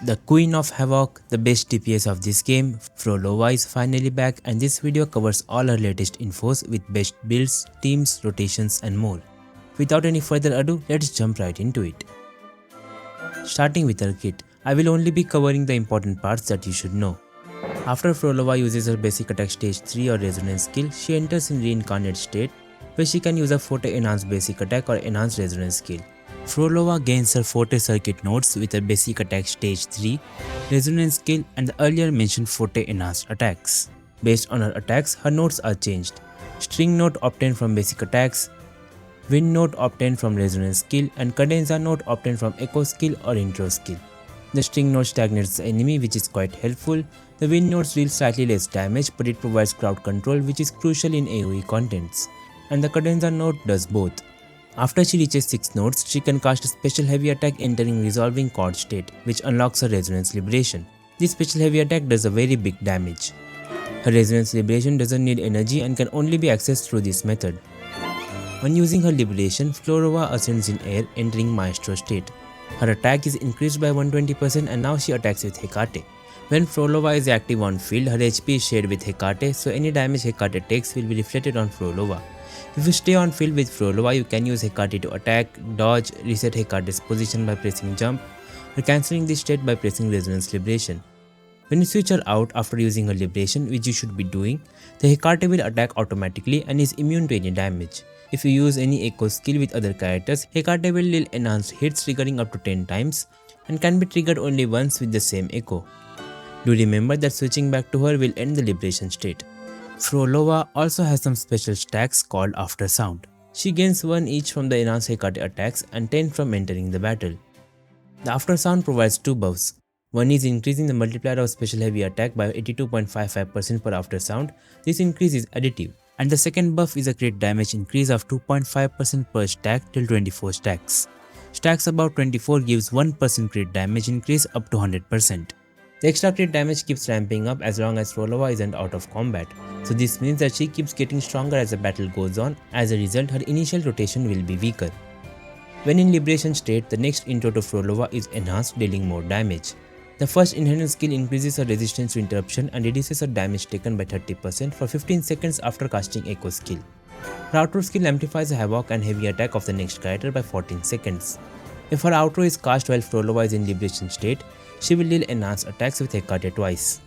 The Queen of Havoc, the best DPS of this game, Phrolova is finally back, and this video covers all her latest infos with best builds, teams, rotations and more. Without any further ado, let's jump right into it. Starting with her kit, I will only be covering the important parts that you should know. After Phrolova uses her basic attack stage 3 or resonance skill, she enters in reincarnate state where she can use a Forte enhanced basic attack or enhanced resonance skill. Phrolova gains her Forte circuit nodes with her basic attack stage 3, resonance skill and the earlier mentioned Forte enhanced attacks. Based on her attacks, her nodes are changed. String node obtained from basic attacks, wind node obtained from resonance skill and cadenza node obtained from echo skill or intro skill. The string node stagnates the enemy, which is quite helpful. The wind nodes deal slightly less damage, but it provides crowd control, which is crucial in AoE contents. And the cadenza node does both. After she reaches 6 nodes, she can cast a special heavy attack entering resolving chord state, which unlocks her resonance liberation. This special heavy attack does a very big damage. Her resonance liberation doesn't need energy and can only be accessed through this method. When using her liberation, Phrolova ascends in air, entering Maestro state. Her attack is increased by 120% and now she attacks with Hecate. When Phrolova is active on field, her HP is shared with Hecate, so any damage Hecate takes will be reflected on Phrolova. If you stay on field with Phrolova, you can use Hecate to attack, dodge, reset Hecate's position by pressing jump, or cancelling this state by pressing resonance liberation. When you switch her out after using her liberation, which you should be doing, the Hecate will attack automatically and is immune to any damage. If you use any echo skill with other characters, Hecate will deal enhanced hits triggering up to 10 times and can be triggered only once with the same echo. Do remember that switching back to her will end the liberation state. Phrolova also has some special stacks called After Sound. She gains 1 each from the enhanced Hecate attacks and 10 from entering the battle. The After Sound provides 2 buffs. One is increasing the multiplier of special heavy attack by 82.55% per After Sound. This increase is additive. And the second buff is a crit damage increase of 2.5% per stack till 24 stacks. Stacks above 24 gives 1% crit damage increase up to 100%. The extra crit damage keeps ramping up as long as Phrolova isn't out of combat, so this means that she keeps getting stronger as the battle goes on. As a result, her initial rotation will be weaker. When in liberation state, the next intro to Phrolova is enhanced, dealing more damage. The first inherent skill increases her resistance to interruption and reduces her damage taken by 30% for 15 seconds after casting echo skill. Her outro skill amplifies the havoc and heavy attack of the next character by 14 seconds. If her outro is cast while Phrolova is in liberation state, she will deal enhanced attacks with Hecate twice.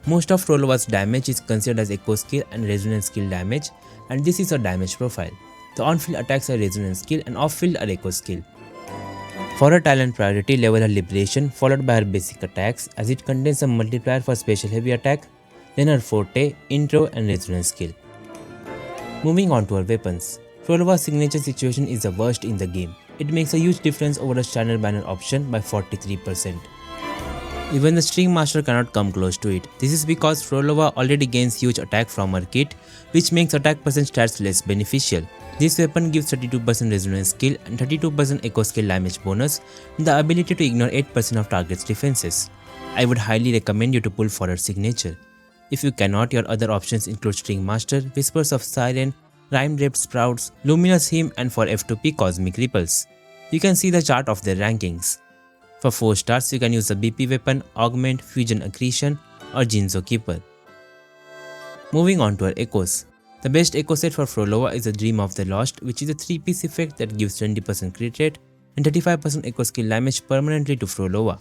Most of Phrolova's damage is considered as echo skill and resonance skill damage, and this is her damage profile. The on-field attacks are resonance skill and off-field are echo skill. For her talent priority, level her liberation followed by her basic attacks as it contains a multiplier for special heavy attack, then her forte, intro and resonance skill. Moving on to her weapons. Phrolova's signature situation is the worst in the game. It makes a huge difference over the standard banner option by 43%. Even the String Master cannot come close to it. This is because Phrolova already gains huge attack from her kit, which makes attack percent stats less beneficial. This weapon gives 32% resonance skill and 32% echo skill damage bonus and the ability to ignore 8% of target's defenses. I would highly recommend you to pull for her signature. If you cannot, your other options include String Master, Whispers of Siren, Rime Draped Sprouts, Luminous Hymn and for F2P Cosmic Ripples. You can see the chart of their rankings. For 4 stars, you can use the BP weapon, Augment, Fusion Accretion or Jinzo Keeper. Moving on to her echoes. The best echo set for Phrolova is the Dream of the Lost, which is a 3-piece effect that gives 20% crit rate and 35% echo skill damage permanently to Phrolova.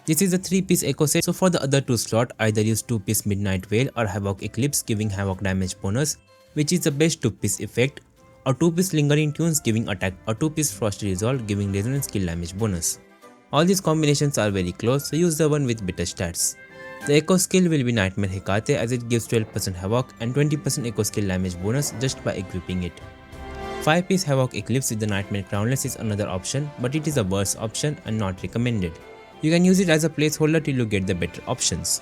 This is a 3-piece echo set, so for the other 2 slot, either use 2-piece Midnight Veil or Havoc Eclipse giving Havoc damage bonus, which is the best 2-piece effect, or 2-piece Lingering Tunes giving attack or 2-piece Frosty Resolve giving resonance skill damage bonus. All these combinations are very close, so use the one with better stats. The echo skill will be Nightmare Hecate as it gives 12% Havoc and 20% echo skill damage bonus just by equipping it. 5-piece Havoc Eclipse with the Nightmare Crownless is another option, but it is a worse option and not recommended. You can use it as a placeholder till you get the better options.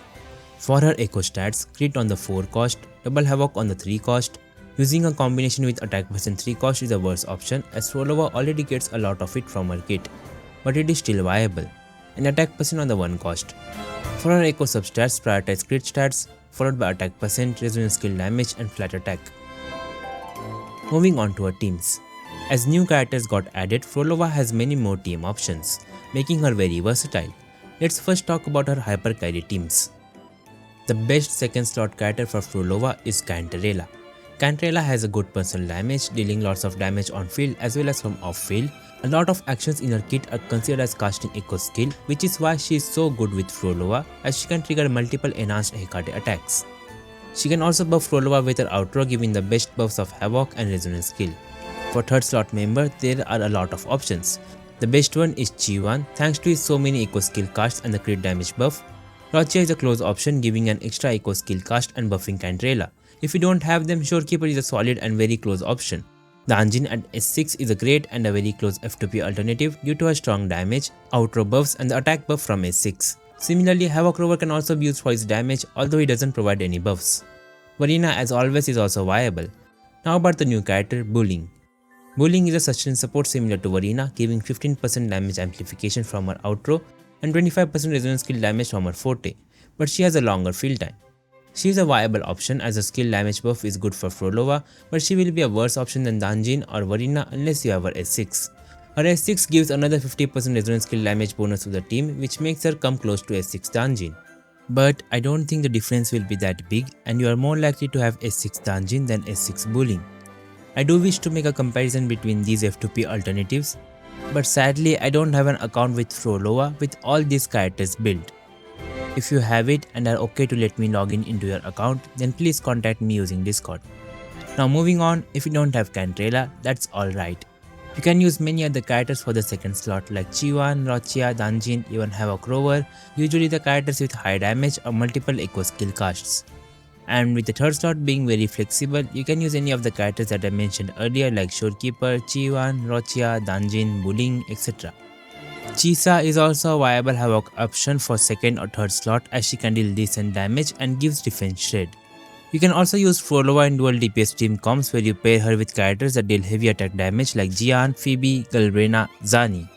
For her echo stats, crit on the 4 cost, double Havoc on the 3 cost. Using a combination with attack percent 3 cost is a worse option as Phrolova already gets a lot of it from her kit, but it is still viable, and attack percent on the 1 cost. For her echo substats, prioritize crit stats followed by attack percent, resonance skill damage and flat attack. Moving on to her teams. As new characters got added, Phrolova has many more team options, making her very versatile. Let's first talk about her hyper carry teams. The best second slot character for Phrolova is Cantarella. Cantarella has a good personal damage, dealing lots of damage on field as well as from off field. A lot of actions in her kit are considered as casting echo skill, which is why she is so good with Phrolova, as she can trigger multiple enhanced Hecate attacks. She can also buff Phrolova with her outro, giving the best buffs of Havoc and Resonance skill. For third slot member, there are a lot of options. The best one is QIuyuan, thanks to his so many echo skill casts and the crit damage buff. Rochia is a close option, giving an extra echo skill cast and buffing Cantarella. If you don't have them, Shorekeeper is a solid and very close option. The Anjin at S6 is a great and a very close F2P alternative due to her strong damage, outro buffs and the attack buff from S6. Similarly, Havoc Rover can also be used for his damage, although he doesn't provide any buffs. Varina, as always, is also viable. Now about the new character, Buling. Buling is a sustain support similar to Varina, giving 15% damage amplification from her outro and 25% resonance skill damage from her forte, but she has a longer field time. She is a viable option as the skill damage buff is good for Phrolova, but she will be a worse option than Danjin or Varina unless you have her S6. Her S6 gives another 50% resonance skill damage bonus to the team, which makes her come close to S6 Danjin. But I don't think the difference will be that big, and you are more likely to have S6 Danjin than S6 Buling. I do wish to make a comparison between these F2P alternatives, but sadly I don't have an account with Phrolova with all these characters built. If you have it and are okay to let me log in into your account, then please contact me using Discord. Now moving on, if you don't have Cantarella, that's alright. You can use many other characters for the second slot like QIuyuan, Rochia, Danjin, even Havoc Rover, usually the characters with high damage or multiple echo skill casts. And with the third slot being very flexible, you can use any of the characters that I mentioned earlier like Shorekeeper, QIuyuan, Rochia, Danjin, Buling, etc. Chisa is also a viable Havoc option for second or third slot as she can deal decent damage and gives defense shred. You can also use Phrolova in dual DPS team comps where you pair her with characters that deal heavy attack damage like Jian, Phoebe, Galbrena, Zani.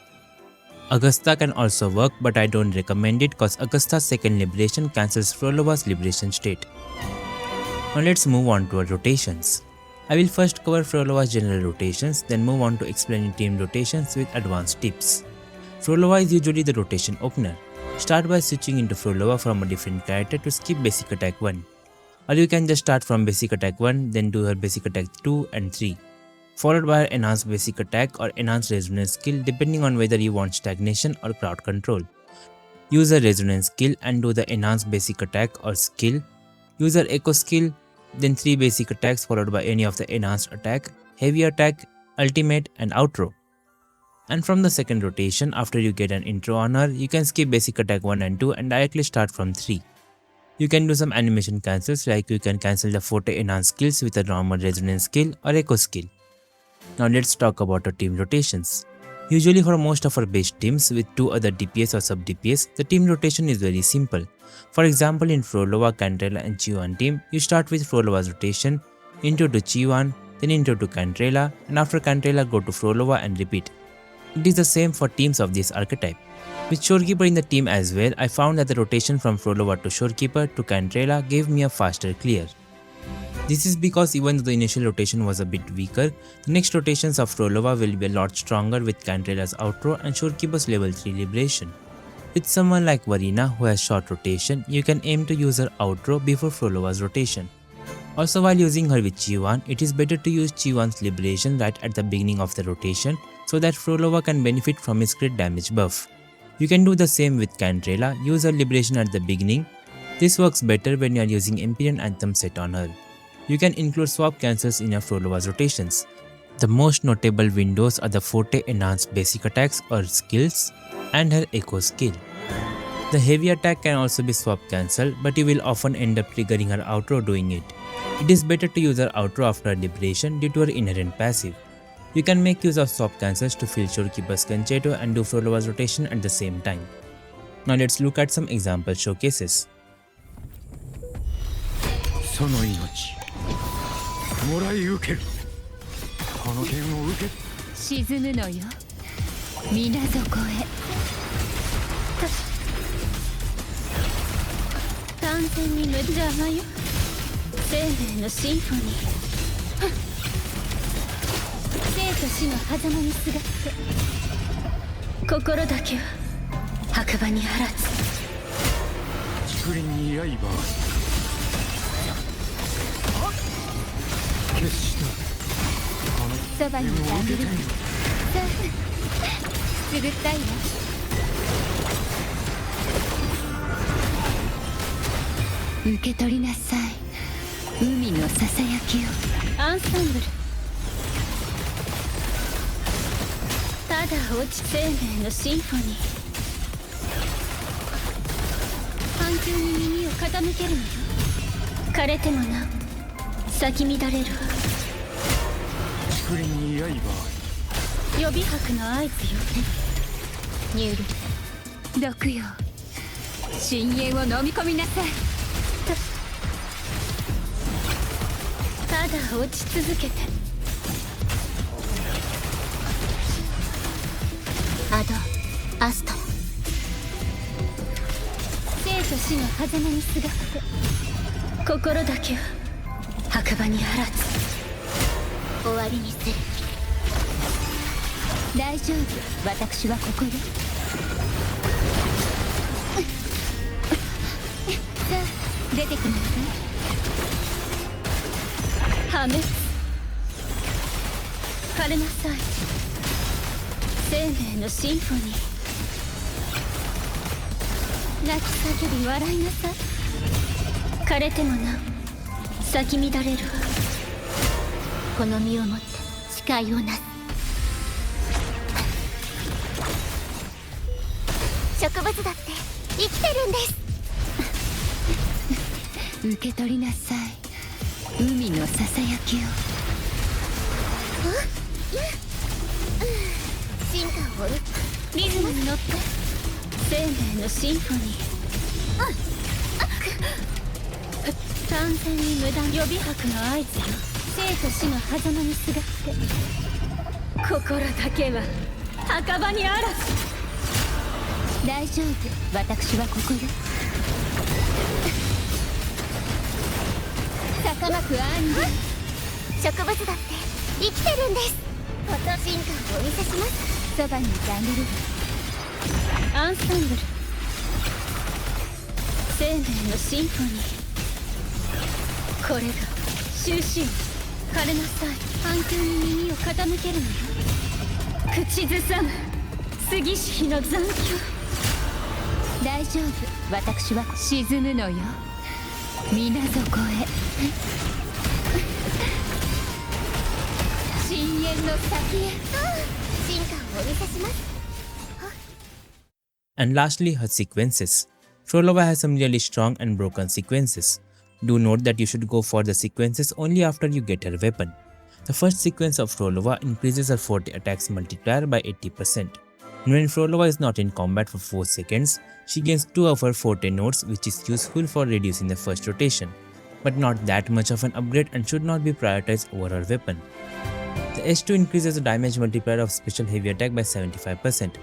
Augusta can also work, but I don't recommend it cause Augusta's second liberation cancels Phrolova's liberation state. Now let's move on to our rotations. I will first cover Phrolova's general rotations, then move on to explaining team rotations with advanced tips. Phrolova is usually the rotation opener. Start by switching into Phrolova from a different character to skip basic attack 1. Or you can just start from basic attack 1, then do her basic attack 2 and 3, followed by her enhanced basic attack or enhanced resonance skill depending on whether you want stagnation or crowd control. Use her resonance skill and do the enhanced basic attack or skill. Use her echo skill, then 3 basic attacks followed by any of the enhanced attack, heavy attack, ultimate and outro. And from the second rotation, after you get an intro on her, you can skip basic attack 1 and 2 and directly start from 3. You can do some animation cancels like you can cancel the forte enhanced skills with a normal resonance skill or echo skill. Now let's talk about our team rotations. Usually for most of our base teams with 2 other DPS or sub DPS, the team rotation is very simple. For example, in Phrolova, Cantarella and QIuyuan team, you start with Phrolova's rotation, intro to QIuyuan, then intro to Cantarella, and after Cantarella go to Phrolova and repeat. It is the same for teams of this archetype. With Shorekeeper in the team as well, I found that the rotation from Phrolova to Shorekeeper to Cantarella gave me a faster clear. This is because even though the initial rotation was a bit weaker, the next rotations of Phrolova will be a lot stronger with Cantarella's outro and Shorekeeper's level 3 liberation. With someone like Varina who has short rotation, you can aim to use her outro before Phrolova's rotation. Also, while using her with QIuyuan, it is better to use QIuyuan's liberation right at the beginning of the rotation so that Phrolova can benefit from his crit damage buff. You can do the same with Cantarella, use her liberation at the beginning. This works better when you are using Empyrean Anthem set on her. You can include swap cancels in your Phrolova's rotations. The most notable windows are the Forte enhanced basic attacks or skills and her echo skill. The heavy attack can also be swap cancelled, but you will often end up triggering her outro doing it. It is better to use her outro after her liberation due to her inherent passive. You can make use of swap cancels to fill Shorekeeper's Concerto and do Phrolova's rotation at the same time. Now let's look at some example showcases. その命もらい受けるこの剣を受け沈むのよ水底へ完全に無邪魔よ生命のシンフォニー生と死の狭間にすがって心だけは白馬にあらず。竹林に刃決したそばにいてあげる。くすぐったいわ。受け取りなさい、海のささやきを。アンサンブル。ただ落ち生命のシンフォニー。反響に耳を傾けるのよ。枯れてもなお咲き乱れるわ。竹林に刃予備白の合図よ。ニュール毒よ、深淵を飲み込みなさい。ただ落ち続けて。アドアストラ。生と死の狭間にすがって心だけは白馬にあらず。終わりにする。大丈夫、私はここよ。さあ出てきなさい。破滅。枯れなさい、生命のシンフォニー。泣き叫び笑いなさい。枯れてもなお咲き乱れるわ。この身をもって誓いをなす。植物だって生きてるんです。受け取りなさい、海のささやきを。進化を追う。リズムに乗って生命のシンフォニー。完全に無駄。予備白の合図よ。生と死の狭間にすがって心だけは墓場にあらず。大丈夫、私はここよ。高まくアンニ。植物だって生きてるんです。進化をお見せします。そばにいてあげる。アンサンブル。生命のシンフォニー。これが終止。枯れなさい、反響に耳を傾けるのよ。口ずさむ杉石の残響。大丈夫、私は沈むのよ、水底へ。深淵の先へ。進化をお見せします。And lastly, her sequences. Phrolova has some really strong and broken sequences. Do note that you should go for the sequences only after you get her weapon. The first sequence of Phrolova increases her forte attacks multiplier by 80%. And when Phrolova is not in combat for 4 seconds, she gains 2 of her forte nodes, which is useful for reducing the first rotation, but not that much of an upgrade and should not be prioritized over her weapon. The S2 increases the damage multiplier of special heavy attack by 75%.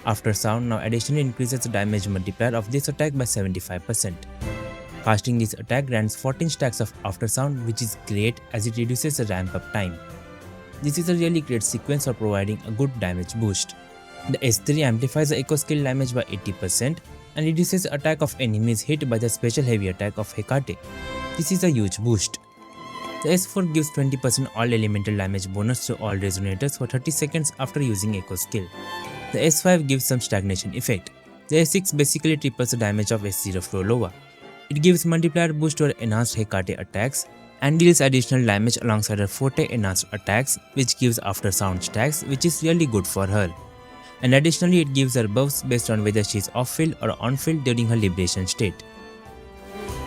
After sound now additionally increases the damage multiplier of this attack by 75%. Casting this attack grants 14 stacks of after sound, which is great as it reduces the ramp up time. This is a really great sequence for providing a good damage boost. The S3 amplifies the echo skill damage by 80% and reduces the attack of enemies hit by the special heavy attack of Hecate. This is a huge boost. The S4 gives 20% all elemental damage bonus to all resonators for 30 seconds after using echo skill. The S5 gives some stagnation effect. The S6 basically triples the damage of S0 Phrolova. It gives multiplier boost to her enhanced Hecate attacks and deals additional damage alongside her forte enhanced attacks, which gives after sound stacks, which is really good for her. And additionally it gives her buffs based on whether she is off field or on field during her liberation state.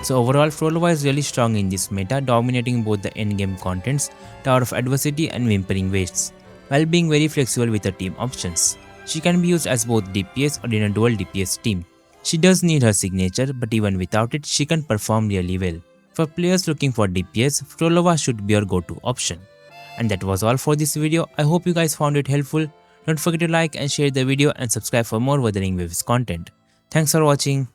So overall, Phrolova is really strong in this meta, dominating both the endgame contents, Tower of Adversity and Whimpering Wastes, while being very flexible with her team options. She can be used as both DPS or in a dual DPS team. She does need her signature, but even without it, she can perform really well. For players looking for DPS, Phrolova should be your go-to option. And that was all for this video. I hope you guys found it helpful. Don't forget to like and share the video and subscribe for more Wuthering Waves content. Thanks for watching.